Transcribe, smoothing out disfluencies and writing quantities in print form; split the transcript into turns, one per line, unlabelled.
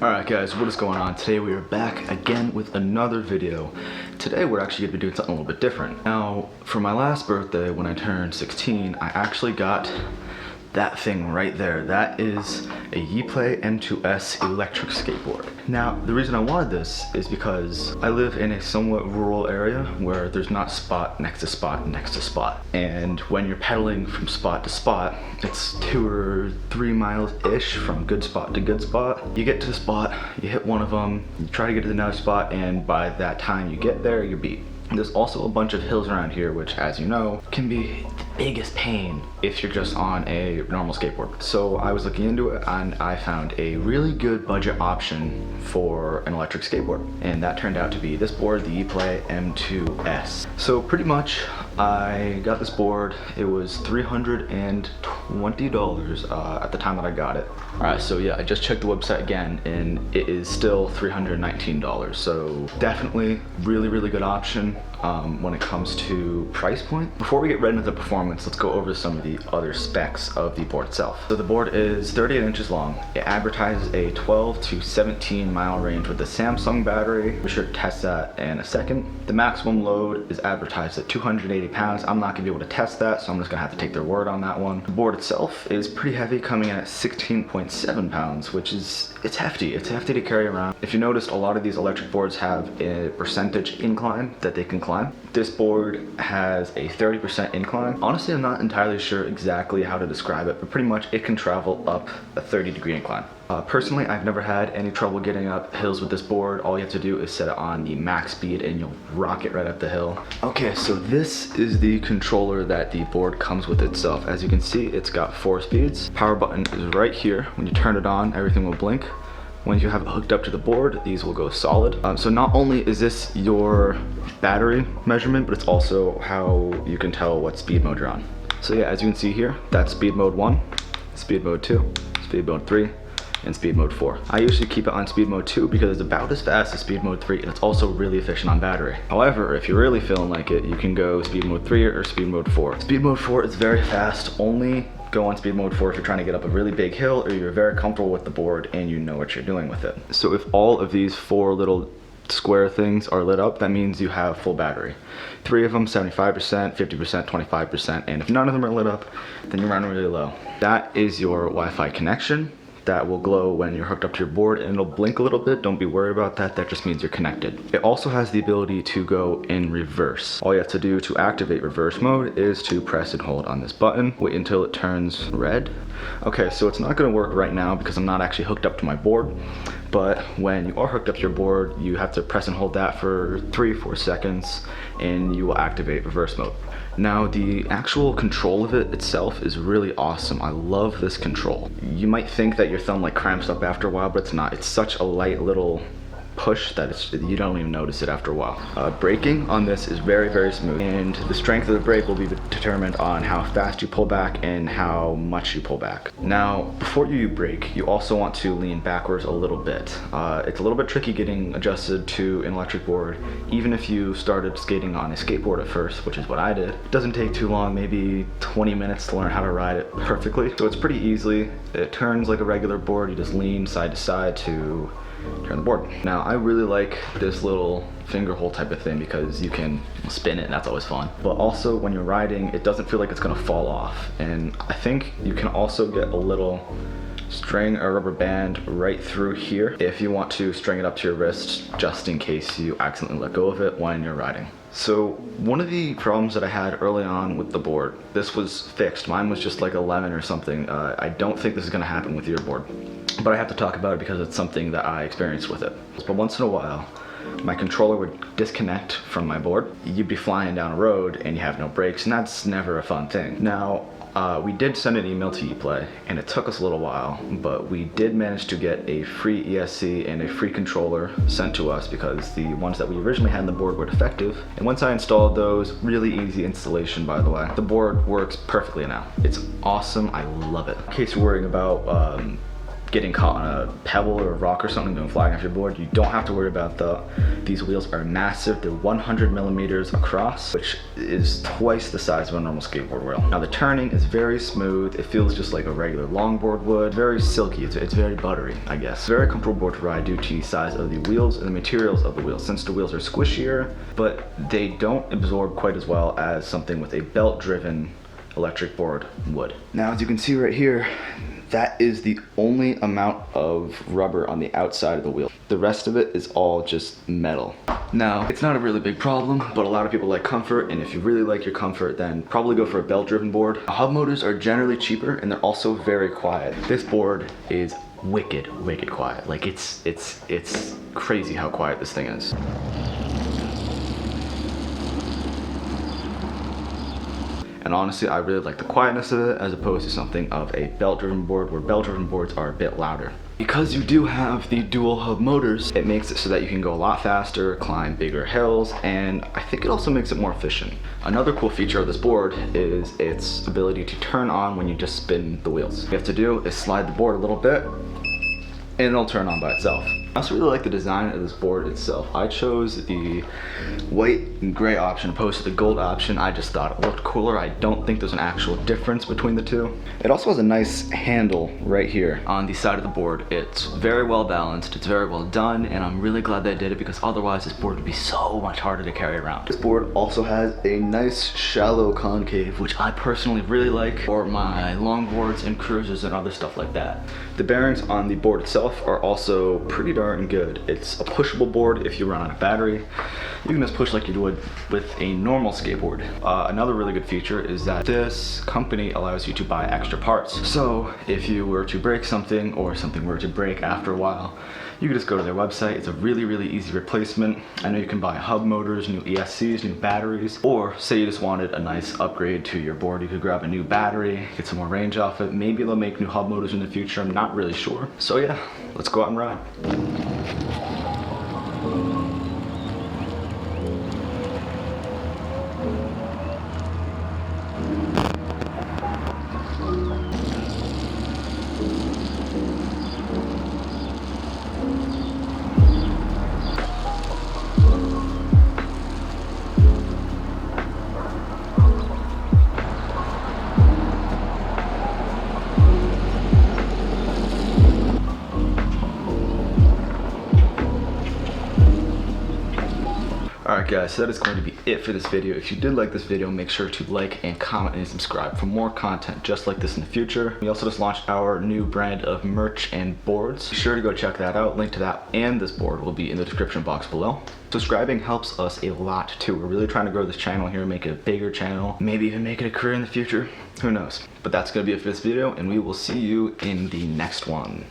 Alright guys, what is going on? Today we are back again with another video. Today we're actually going to be doing something a little bit different. Now, for my last birthday when I turned 16, I actually got that thing right there. That is a Yeeplay M2S electric skateboard. Now, the reason I wanted this is because I live in a somewhat rural area where there's not spot next to spot next to spot. And when you're pedaling from spot to spot, it's 2 or 3 miles-ish from good spot to good spot. You get to the spot, you hit one of them, you try to get to another spot, and by that time you get there, you're beat. There's also a bunch of hills around here, which, as you know, can be the biggest pain if you're just on a normal skateboard. So I was looking into it and I found a really good budget option for an electric skateboard. And that turned out to be this board, the Yeeplay M2S. So pretty much I got this board. It was $320 at the time that I got it. Alright, so yeah, I just checked the website again and it is still $319. So definitely really good option when it comes to price point. Before we get right into the performance, let's go over some of the other specs of the board itself. So the board is 38 inches long. It advertises a 12 to 17 mile range with a Samsung battery. Be sure to test that in a second. The maximum load is advertised at 280 pounds. I'm not gonna be able to test that, so I'm just gonna have to take their word on that one. The board itself is pretty heavy, coming in at 16.7 pounds, which is, it's hefty. It's hefty to carry around. If you noticed, a lot of these electric boards have a percentage incline that they can climb. This board has a 30% incline. Honestly, I'm not entirely sure exactly how to describe it, but pretty much it can travel up a 30-degree incline. Personally, I've never had any trouble getting up hills with this board. All you have to do is set it on the max speed and you'll rock it right up the hill. Okay, so this is the controller that the board comes with itself. As you can see, it's got 4 speeds. Power button is right here. When you turn it on, everything will blink. When you have it hooked up to the board, these will go solid. So not only is this your battery measurement, but it's also how you can tell what speed mode you're on. So yeah, as you can see here, that's speed mode 1, speed mode 2, speed mode 3, and speed mode 4. I usually keep it on speed mode 2 because it's about as fast as speed mode 3 and it's also really efficient on battery. However, if you're really feeling like it, you can go speed mode 3 or speed mode 4. Speed mode 4 is very fast. Only go on speed mode 4 if you're trying to get up a really big hill or you're very comfortable with the board and you know what you're doing with it. So if all of these 4 little square things are lit up, that means you have full battery. 3 of them, 75%, 50%, 25%, and if none of them are lit up, then you're running really low. That is your Wi-Fi connection. That will glow when you're hooked up to your board and it'll blink a little bit. Don't be worried about that. That just means you're connected. It also has the ability to go in reverse. All you have to do to activate reverse mode is to press and hold on this button. Wait until it turns red. Okay, so it's not gonna work right now because I'm not actually hooked up to my board. But when you are hooked up to your board, you have to press and hold that for 3-4 seconds and you will activate reverse mode. Now, the actual control of it itself is really awesome. I love this control. You might think that your thumb like cramps up after a while, but it's not. It's such a light little push that you don't even notice it after a while. Braking on this is very smooth, and the strength of the brake will be determined on how fast you pull back and how much you pull back. Now, before you brake, you also want to lean backwards a little bit. It's a little bit tricky getting adjusted to an electric board, even if you started skating on a skateboard at first, which is what I did. It doesn't take too long, maybe 20 minutes to learn how to ride it perfectly. So it's pretty easy. It turns like a regular board. You just lean side to side to turn the board. Now, I really like this little finger hole type of thing because you can spin it and that's always fun. But also when you're riding, it doesn't feel like it's gonna fall off. And I think you can also get a little string or rubber band right through here if you want to string it up to your wrist just in case you accidentally let go of it when you're riding. So one of the problems that I had early on with the board, this was fixed. Mine was just like 11 or something. I don't think this is gonna happen with your board, but I have to talk about it because it's something that I experienced with it. But once in a while, my controller would disconnect from my board. You'd be flying down a road and you have no brakes, and that's never a fun thing. Now, we did send an email to Yeeplay, and it took us a little while, but we did manage to get a free ESC and a free controller sent to us because the ones that we originally had on the board were defective. And once I installed those, really easy installation by the way, the board works perfectly now. It's awesome, I love it. In case you're worrying about getting caught on a pebble or a rock or something going flying off your board. You don't have to worry about that. These wheels are massive. They're 100 millimeters across, which is twice the size of a normal skateboard wheel. Now the turning is very smooth. It feels just like a regular longboard would. Very silky. It's very buttery, I guess. Very comfortable board to ride due to the size of the wheels and the materials of the wheels. Since the wheels are squishier, but they don't absorb quite as well as something with a belt-driven electric board would. Now, as you can see right here, that is the only amount of rubber on the outside of the wheel. The rest of it is all just metal. Now, it's not a really big problem, but a lot of people like comfort, and if you really like your comfort, then probably go for a belt-driven board. Hub motors are generally cheaper, and they're also very quiet. This board is wicked quiet. Like it's crazy how quiet this thing is. And honestly, I really like the quietness of it as opposed to something of a belt-driven board, where belt-driven boards are a bit louder. Because you do have the dual hub motors, it makes it so that you can go a lot faster, climb bigger hills, and I think it also makes it more efficient. Another cool feature of this board is its ability to turn on when you just spin the wheels. What you have to do is slide the board a little bit, and it'll turn on by itself. I also really like the design of this board itself. I chose the white and gray option opposed to the gold option. I just thought it looked cooler. I don't think there's an actual difference between the two. It also has a nice handle right here on the side of the board. It's very well balanced, it's very well done, and I'm really glad they did it because otherwise this board would be so much harder to carry around. This board also has a nice shallow concave, which I personally really like for my longboards and cruisers and other stuff like that. The bearings on the board itself are also pretty darn good. It's a pushable board if you run out of battery. You can just push like you would with a normal skateboard. Another really good feature is that this company allows you to buy extra parts. So if you were to break something or something were to break after a while, you can just go to their website. It's a really easy replacement. I know you can buy hub motors, new ESCs, new batteries, or say you just wanted a nice upgrade to your board, you could grab a new battery, get some more range off it. Maybe they'll make new hub motors in the future, I'm not really sure. So yeah, let's go out and ride. Alright guys, so that is going to be it for this video. If you did like this video, make sure to like and comment and subscribe for more content just like this in the future. We also just launched our new brand of merch and boards. Be sure to go check that out. Link to that and this board will be in the description box below. Subscribing helps us a lot too. We're really trying to grow this channel here, make it a bigger channel, maybe even make it a career in the future. Who knows? But that's going to be it for this video, and we will see you in the next one.